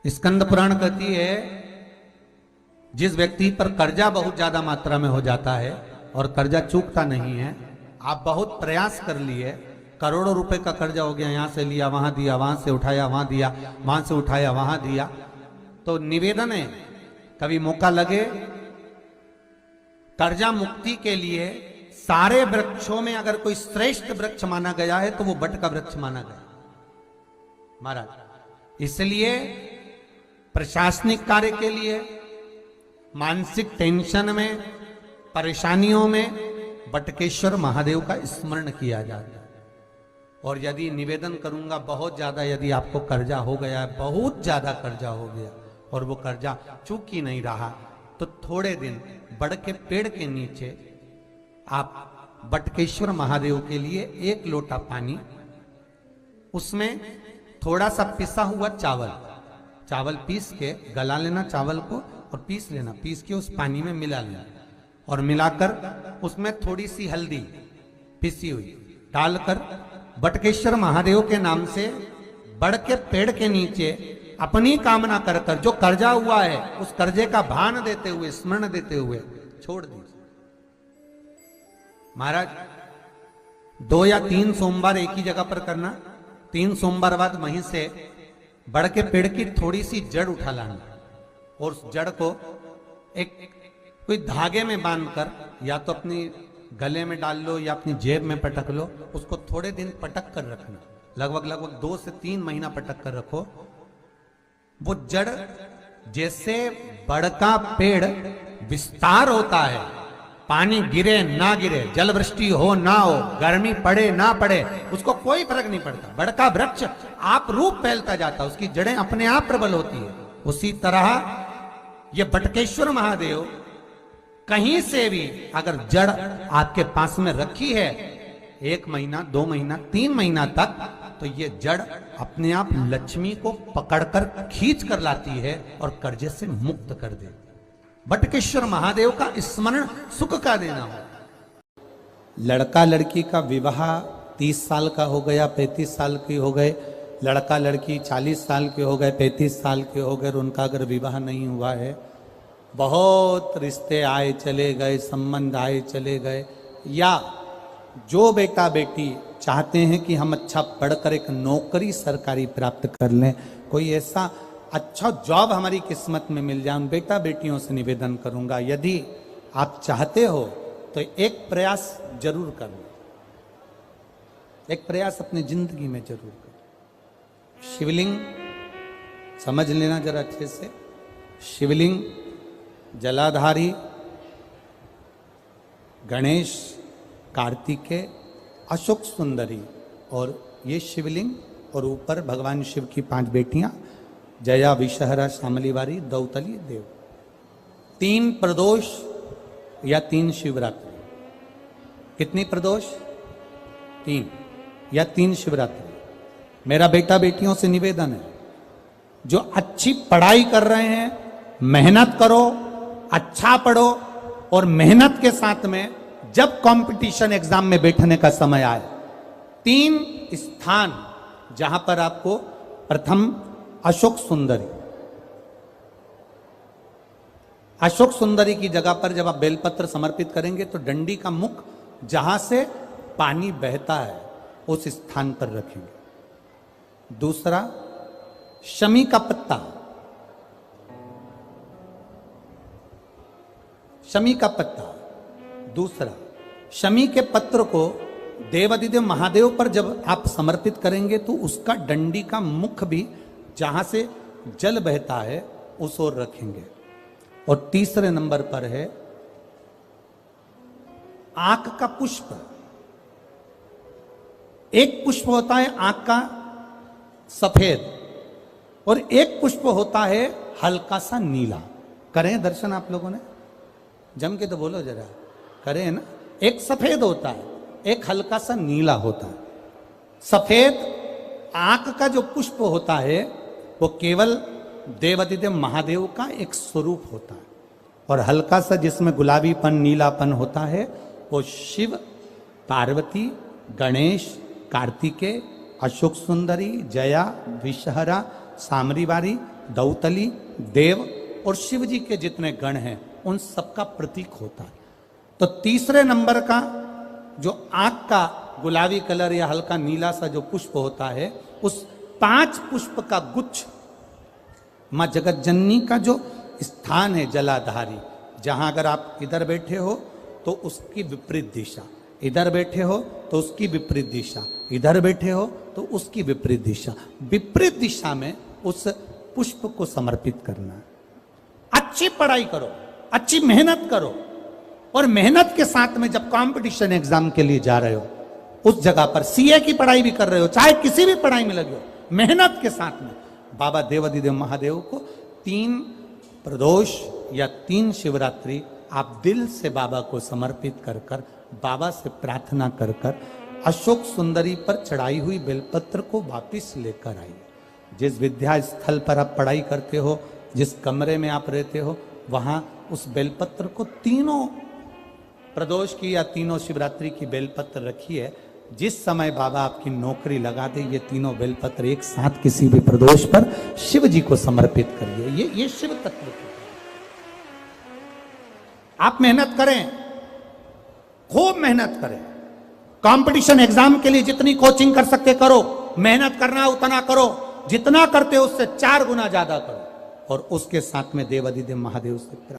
स्कंद पुराण कहती है जिस व्यक्ति पर कर्जा बहुत ज्यादा मात्रा में हो जाता है और कर्जा चूकता नहीं है, आप बहुत प्रयास कर लिए, करोड़ों रुपए का कर्जा हो गया, यहां से लिया वहां दिया, वहां से उठाया वहां दिया, वहां से उठाया वहां दिया, तो निवेदन है कभी मौका लगे कर्जा मुक्ति के लिए सारे वृक्षों में अगर कोई श्रेष्ठ वृक्ष माना गया है तो वो बट का वृक्ष माना गया महाराज। इसलिए प्रशासनिक कार्य के लिए, मानसिक टेंशन में, परेशानियों में बटकेश्वर महादेव का स्मरण किया जाता है। और यदि निवेदन करूंगा बहुत ज्यादा, यदि आपको कर्जा हो गया है, बहुत ज्यादा कर्जा हो गया और वो कर्जा चूक ही नहीं रहा, तो थोड़े दिन बड़ के पेड़ के नीचे आप बटकेश्वर महादेव के लिए 1 लोटा पानी, उसमें थोड़ा सा पिसा हुआ चावल पीस के गला लेना चावल को और पीस लेना, पीस के उस पानी में मिला लेना और मिलाकर उसमें थोड़ी सी हल्दी पिसी हुई डालकर बटकेश्वर महादेव के नाम से बड़ के पेड़ के नीचे अपनी कामना कर कर जो कर्जा हुआ है उस कर्जे का भान देते हुए, स्मरण देते हुए छोड़ दीजिए। महाराज 2 या 3 सोमवार एक ही जगह पर करना, 3 सोमवार बाद वहीं से बड़ के पेड़ की थोड़ी सी जड़ उठा लाना और उस जड़ को एक कोई धागे में बांधकर या तो अपनी गले में डाल लो या अपनी जेब में पटक लो, उसको थोड़े दिन पटक कर रखना, लगभग 2 से 3 महीना पटक कर रखो। वो जड़ जैसे बड़ का पेड़ विस्तार होता है, पानी गिरे ना गिरे, जल वृष्टि हो ना हो, गर्मी पड़े ना पड़े, उसको कोई फर्क नहीं पड़ता, बड़ का वृक्ष आप रूप फैलता जाता, उसकी जड़ें अपने आप प्रबल होती है। उसी तरह ये बटकेश्वर महादेव कहीं से भी अगर जड़ आपके पास में रखी है 1 महीना, 2 महीना, 3 महीना तक, तो ये जड़ अपने आप लक्ष्मी को पकड़कर खींच कर लाती है और कर्जे से मुक्त कर दे। बटकेश्वर महादेव का स्मरण सुख का देना हो। लड़का लड़की का विवाह 30 साल का हो गया, 35 साल के हो गए, लड़का लड़की 40 साल के हो गए, 35 साल के हो गए, उनका अगर विवाह नहीं हुआ है, बहुत रिश्ते आए चले गए, संबंध आए चले गए, या जो बेटा बेटी चाहते हैं कि हम अच्छा पढ़कर एक नौकरी सरकारी प्राप्त कर लें, कोई ऐसा अच्छा जॉब हमारी किस्मत में मिल जाए, उन बेटा बेटियों से निवेदन करूंगा यदि आप चाहते हो तो एक प्रयास जरूर करना, एक प्रयास अपनी जिंदगी में जरूर करना। शिवलिंग समझ लेना जरा अच्छे से, शिवलिंग जलाधारी गणेश, कार्तिकेय, अशोक सुंदरी, और ये शिवलिंग और ऊपर भगवान शिव की 5 बेटियां, जया, विषहरा, शामलीवारी, दौतली, देव। 3 प्रदोष या 3 शिवरात्रि। कितनी प्रदोष? 3 या 3 शिवरात्रि। मेरा बेटा बेटियों से निवेदन है, जो अच्छी पढ़ाई कर रहे हैं, मेहनत करो, अच्छा पढ़ो, और मेहनत के साथ में जब कंपटीशन एग्जाम में बैठने का समय आए, 3 स्थान जहां पर आपको प्रथम अशोक सुंदरी, अशोक सुंदरी की जगह पर जब आप बेलपत्र समर्पित करेंगे तो डंडी का मुख जहां से पानी बहता है उस स्थान पर रखेंगे। दूसरा शमी का पत्ता, शमी का पत्ता। दूसरा शमी के पत्र को देवादिदेव महादेव पर जब आप समर्पित करेंगे तो उसका डंडी का मुख भी जहां से जल बहता है उस ओर रखेंगे। और तीसरे नंबर पर है आंख का पुष्प। एक पुष्प होता है आंख का सफेद और एक पुष्प होता है हल्का सा नीला। करें दर्शन आप लोगों ने? जम के तो बोलो जरा, करें ना? एक सफेद होता है, एक हल्का सा नीला होता है। सफेद आंख का जो पुष्प होता है वो केवल देवादिदेव महादेव का एक स्वरूप होता है, और हल्का सा जिसमें गुलाबीपन, नीलापन होता है वो शिव, पार्वती, गणेश, कार्तिकेय, अशोक सुंदरी, जया, विषहरा, सामरीवारी, दौतली, देव और शिव जी के जितने गण हैं उन सबका प्रतीक होता है। तो तीसरे नंबर का जो आंख का गुलाबी कलर या हल्का नीला सा जो पुष्प होता है, उस 5 पुष्प का गुच्छ मां जगत जननी का जो स्थान है जलाधारी, जहां अगर आप इधर बैठे हो तो उसकी विपरीत दिशा, इधर बैठे हो तो उसकी विपरीत दिशा, इधर बैठे हो तो उसकी विपरीत दिशा, विपरीत दिशा में उस पुष्प को समर्पित करना है। अच्छी पढ़ाई करो, अच्छी मेहनत करो, और मेहनत के साथ में जब कंपटीशन एग्जाम के लिए जा रहे हो, उस जगह पर सीए की पढ़ाई भी कर रहे हो, चाहे किसी भी पढ़ाई में लगे हो, मेहनत के साथ में बाबा देवाधिदेव महादेव को 3 प्रदोष या 3 शिवरात्रि आप दिल से बाबा को समर्पित कर कर, बाबा से प्रार्थना कर कर अशोक सुंदरी पर चढ़ाई हुई बेलपत्र को वापिस लेकर आइए। जिस विद्या स्थल पर आप पढ़ाई करते हो, जिस कमरे में आप रहते हो, वहां उस बेलपत्र को 3 प्रदोष की या 3 शिवरात्रि की बेलपत्र रखिए। जिस समय बाबा आपकी नौकरी लगा दे, ये 3 बेलपत्र एक साथ किसी भी प्रदोष पर शिव जी को समर्पित करिए। ये शिव तत्व की। आप मेहनत करें, खूब मेहनत करें, कंपटीशन एग्जाम के लिए जितनी कोचिंग कर सकते करो, मेहनत करना उतना करो, जितना करते हो उससे 4 गुना ज्यादा करो, और उसके साथ में देवाधिदेव महादेव से